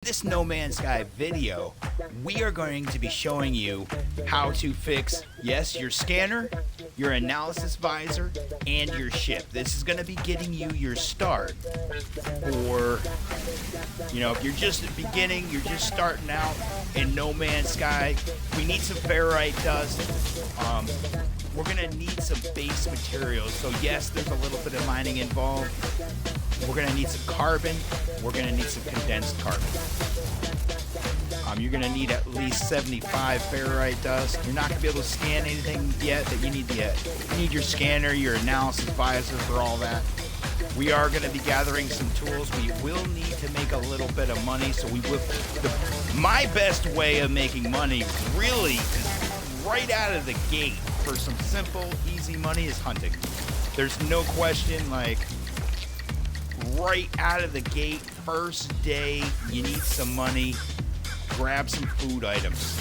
this No Man's Sky video, we are going to be showing you how to fix, yes, your scanner, your analysis visor, and your ship. This is going to be getting you your start. Or, you know, if you're just beginning, you're just starting out in No Man's Sky, we need some ferrite dust. We're going to need some base materials. So yes, there's a little bit of mining involved. We're going to need some carbon. We're going to need some condensed carbon. You're going to need at least 75 ferrite dust. You're not going to be able to scan anything yet that you need yet. You need your scanner, your analysis visor for all that. We are going to be gathering some tools. We will need to make a little bit of money. So we will. My best way of making money really is right out of the gate for some simple, easy money is hunting. There's no question, like, right out of the gate, first day, you need some money, grab some food items.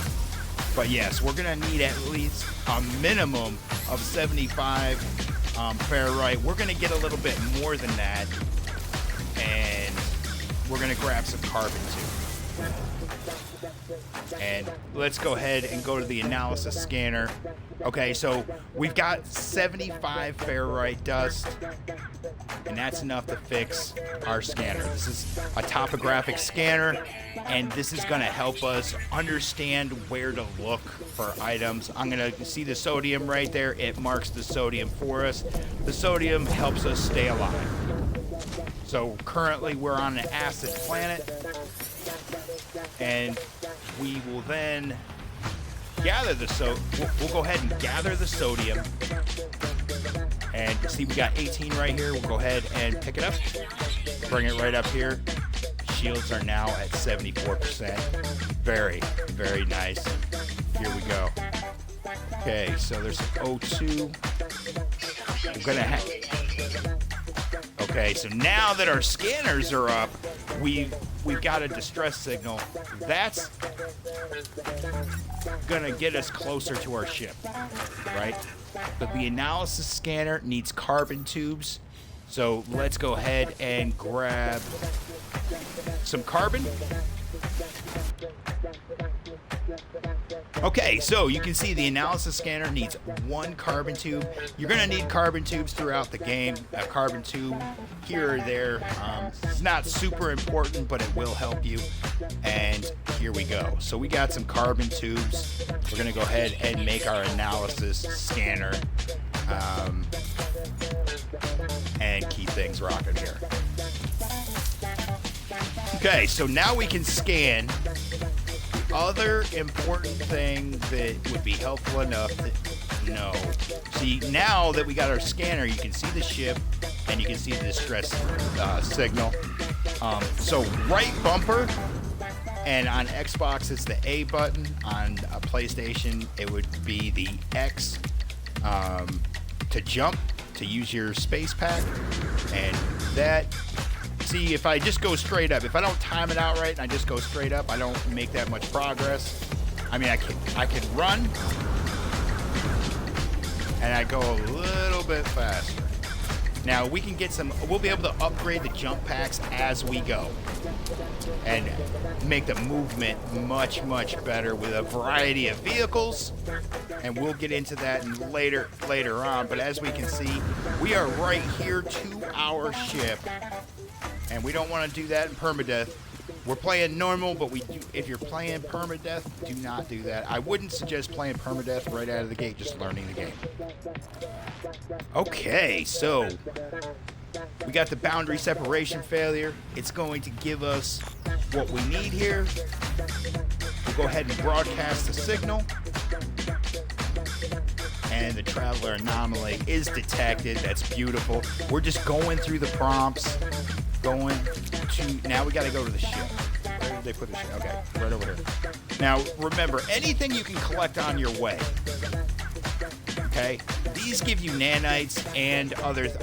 But yes, we're gonna need at least a minimum of 75 ferrite. We're gonna get a little bit more than that, and we're gonna grab some carbon too. And let's go ahead and go to the analysis scanner. Okay, so we've got 75 ferrite dust, and that's enough to fix our scanner. This is a topographic scanner, and this is going to help us understand where to look for items. I'm going to see the sodium right there. It marks the sodium for us. The sodium helps us stay alive. So currently we're on an acid planet, and we will then gather the we'll go ahead and gather the sodium. And see, we got 18 right here. We'll go ahead and pick it up, bring it right up here. Shields are now at 74%. Very, very nice. Here we go. Okay, so there's O2. We're gonna have. Okay, so now that our scanners are up, we've got a distress signal. That's gonna get us closer to our ship, right? But the analysis scanner needs carbon tubes. So let's go ahead and grab some carbon. Okay, so you can see the analysis scanner needs one carbon tube. You're going to need carbon tubes throughout the game. A carbon tube here or there. It's not super important, but it will help you. And here we go. So we got some carbon tubes. We're going to go ahead and make our analysis scanner and keep things rocking here. Okay, so now we can scan. Other important thing that would be helpful enough to know. See, now that we got our scanner, you can see the ship and you can see the distress signal. So right bumper, and on Xbox it's the A button. On a PlayStation it would be the X to jump, to use your space pack, and that. See, if I just go straight up, if I don't time it out right and I just go straight up, I don't make that much progress. I mean, I can run, and I go a little bit faster. Now, we can get we'll be able to upgrade the jump packs as we go and make the movement much, much better with a variety of vehicles, and we'll get into that later on. But as we can see, we are right here to our ship. And we don't want to do that in permadeath. We're playing normal, but if you're playing permadeath, do not do that. I wouldn't suggest playing permadeath right out of the gate, just learning the game. Okay, so we got the boundary separation failure. It's going to give us what we need here. We'll go ahead and broadcast the signal. And the traveler anomaly is detected. That's beautiful. We're just going through the prompts. Now we got to go to the ship. Where did they put the ship? Okay, right over here. Now remember, anything you can collect on your way. Okay, these give you nanites and others.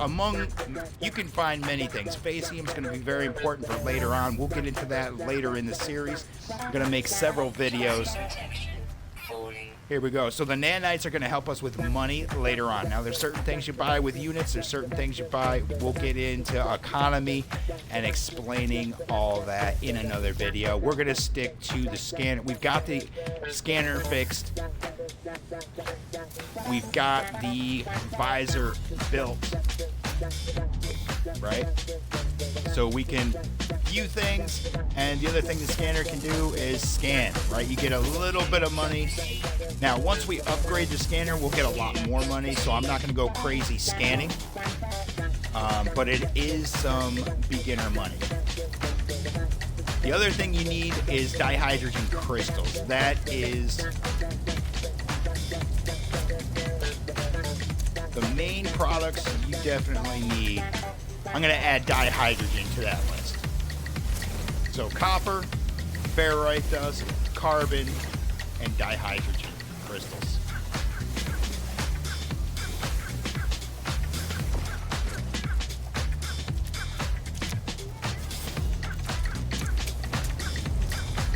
You can find many things. Facium is going to be very important for later on. We'll get into that later in the series. I'm going to make several videos. Here we go. So the nanites are going to help us with money later on. Now, there's certain things you buy with units. There's certain things you buy. We'll get into economy and explaining all that in another video. We're going to stick to the scanner. We've got the scanner fixed. We've got the visor built, right? So we can view things, and the other thing the scanner can do is scan, right? You get a little bit of money. Now, once we upgrade the scanner, we'll get a lot more money, so I'm not going to go crazy scanning, but it is some beginner money. The other thing you need is dihydrogen crystals. That is the main products you definitely need. I'm going to add dihydrogen to that list. So copper, ferrite dust, carbon, and dihydrogen crystals.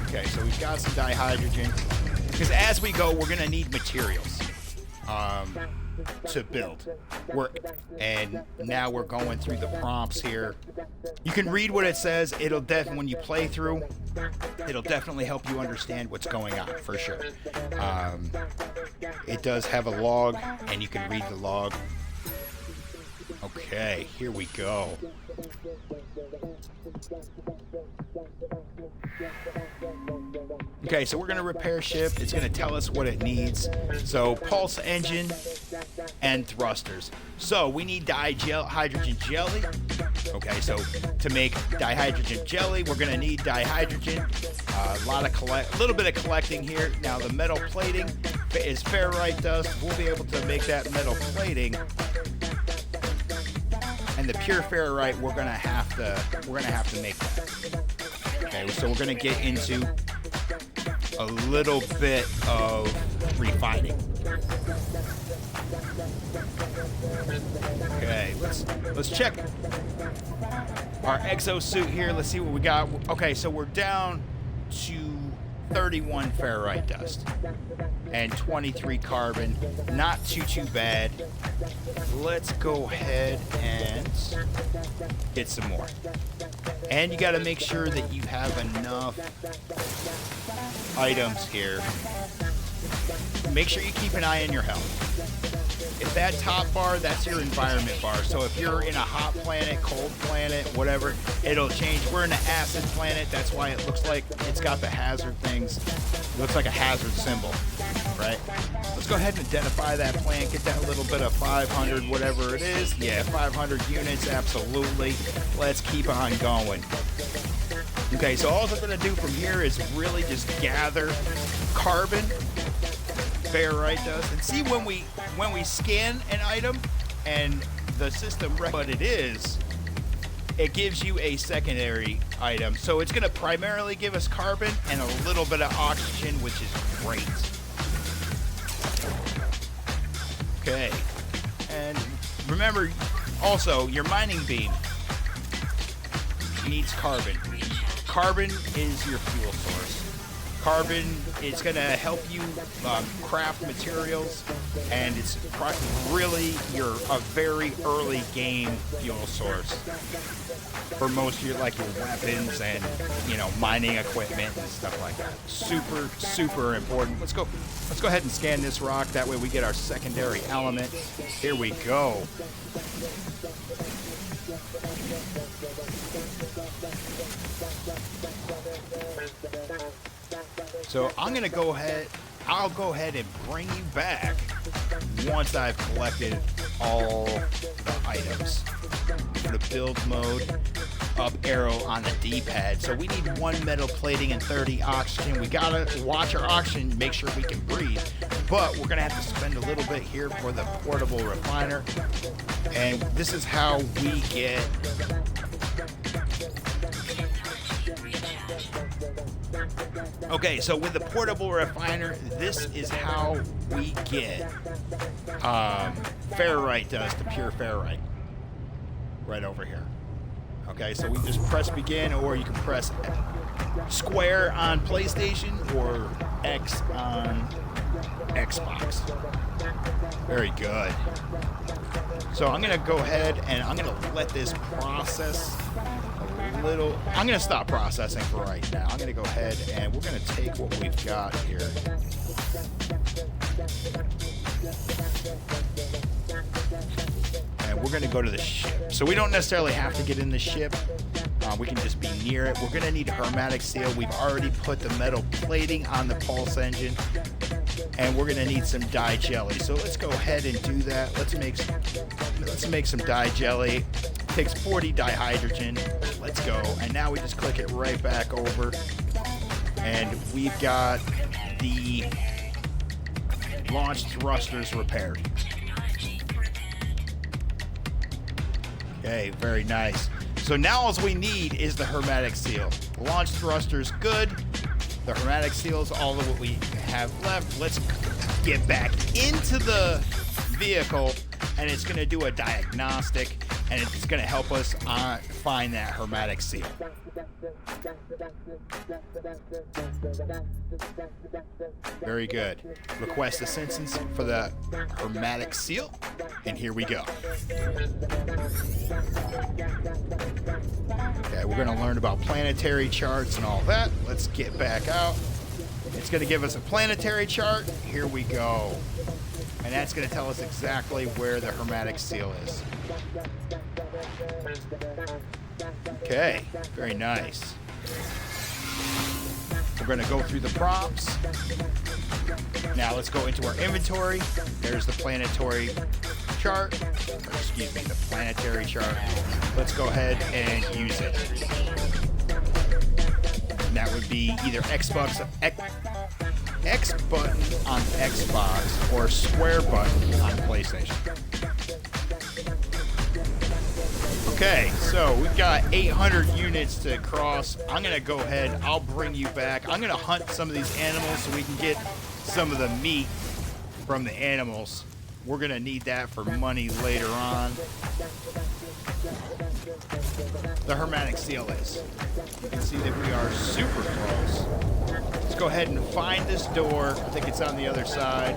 Okay, so we've got some dihydrogen. Because as we go, we're going to need materials to build. And now we're going through the prompts here. You can read what it says. It'll definitely, when you play through, it'll definitely help you understand what's going on, for sure. It does have a log, and you can read the log. Okay, here we go. Okay, so we're going to repair ship. It's going to tell us what it needs. So pulse engine and thrusters. So we need dihydrogen jelly. Okay, so to make dihydrogen jelly, we're going to need dihydrogen. A little bit of collecting here. Now the metal plating is ferrite dust. We'll be able to make that metal plating. And the pure ferrite, we're gonna have to make that. Okay, so we're gonna get into a little bit of refining. Okay, let's check our exosuit here. Let's see what we got. Okay, so we're down to 31 ferrite dust and 23 carbon. Not too bad. Let's go ahead and get some more. And you got to make sure that you have enough items here. Make sure you keep an eye on your health. If that top bar, that's your environment bar. So if you're in a hot planet, cold planet, whatever, it'll change. We're in an acid planet. That's why it looks like it's got the hazard things. It looks like a hazard symbol, right? Let's go ahead and identify that planet. Get that little bit of 500, whatever it is. Yeah, 500 units, absolutely. Let's keep on going. Okay, so all I'm going to do from here is really just gather carbon, ferrite dust, and see when we scan an item and the system what it is, it gives you a secondary item. So it's going to primarily give us carbon and a little bit of oxygen, which is great. Okay, and remember also your mining beam needs carbon. Carbon is your fuel source. Carbon is going to help you craft materials, and it's really a very early game fuel source for most of your weapons and mining equipment and stuff like that. Super important. Let's go ahead and scan this rock. That way we get our secondary element. Here we go. So I'll go ahead and bring you back once I've collected all the items. Go to build mode, up arrow on the D-pad. So we need 1 metal plating and 30 oxygen. We gotta watch our oxygen, make sure we can breathe. But we're gonna have to spend a little bit here for the portable refiner. And this is how we get okay, so with the portable refiner, this is how we get ferrite dust, the pure ferrite, right over here. Okay, so we just press begin, or you can press square on PlayStation or X on Xbox. Very good. So I'm going to go ahead and I'm going to let this process a little. I'm going to stop processing for right now. I'm going to go ahead and we're going to take what we've got here. And we're going to go to the ship. So we don't necessarily have to get in the ship. We can just be near it. We're going to need a hermetic seal. We've already put the metal plating on the pulse engine. And we're going to need some dye jelly. So let's go ahead and do that. Let's make some dye jelly. It takes 40 dihydrogen. Let's go. And now we just click it right back over. And we've got the launch thrusters repaired. Okay, very nice. So now all we need is the hermetic seal. The launch thruster's good. The hermetic seal is all of what we have left. Let's get back into the vehicle, and it's going to do a diagnostic, and it's going to help us find that hermetic seal. Very good. Request assistance for the hermetic seal, and here we go. Okay, we're going to learn about planetary charts and all that. Let's get back out. It's going to give us a planetary chart. Here we go. And that's going to tell us exactly where the hermetic seal is. Okay, very nice. We're going to go through the prompts. Now let's go into our inventory. There's the planetary chart. Or excuse me, the planetary chart. Let's go ahead and use it. And that would be either X button on Xbox or square button on PlayStation. Okay, so we've got 800 units to cross. I'm going to go ahead. I'll bring you back. I'm going to hunt some of these animals so we can get some of the meat from the animals. We're going to need that for money later on. The hermetic seal is. You can see that we are super close. Let's go ahead and find this door. I think it's on the other side.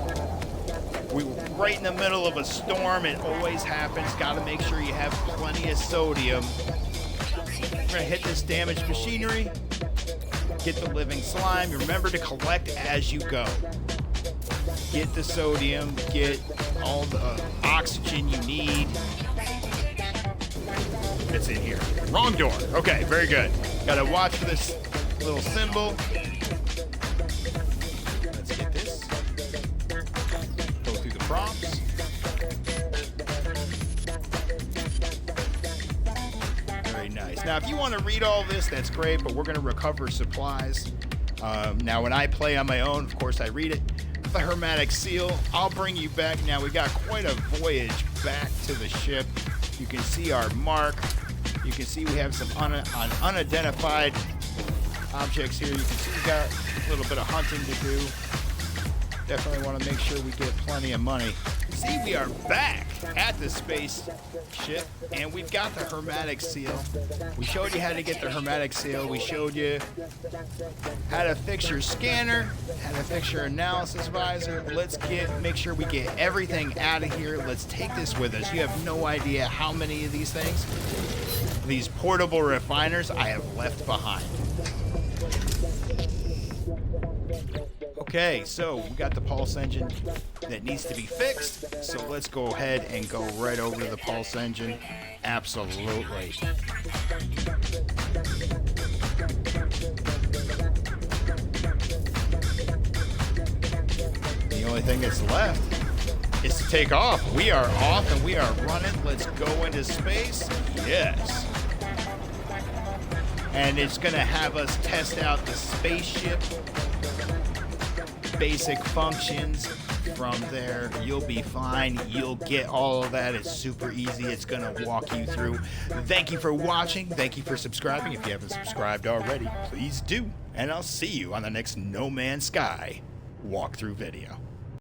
We're right in the middle of a storm. It always happens. Got to make sure you have plenty of sodium. We're going to hit this damaged machinery. Get the living slime. Remember to collect as you go. Get the sodium. Get all the oxygen you need. It's in here. Wrong door. Okay, very good. Got to watch for this little symbol. Let's get this. Go through the prompts. Very nice. Now, if you want to read all this, that's great, but we're going to recover supplies. Now, when I play on my own, of course, I read it. The hermetic seal. I'll bring you back. Now, we got quite a voyage back to the ship. You can see our mark. You can see we have some unidentified objects here. You can see we got a little bit of hunting to do. Definitely want to make sure we get plenty of money. See, we are back at the spaceship, and we've got the hermetic seal. We showed you how to get the hermetic seal. We showed you how to fix your scanner, how to fix your analysis visor. Let's make sure we get everything out of here. Let's take this with us. You have no idea how many of these things, these portable refiners, I have left behind. Okay, so we got the pulse engine that needs to be fixed. So let's go ahead and go right over to the pulse engine. Absolutely. The only thing that's left is to take off. We are off and we are running. Let's go into space. Yes. And it's going to have us test out the spaceship. Basic functions. From there, you'll be fine. You'll get all of that. It's super easy. It's going to walk you through. Thank you for watching. Thank you for subscribing. If you haven't subscribed already, please do. And I'll see you on the next No Man's Sky walkthrough video.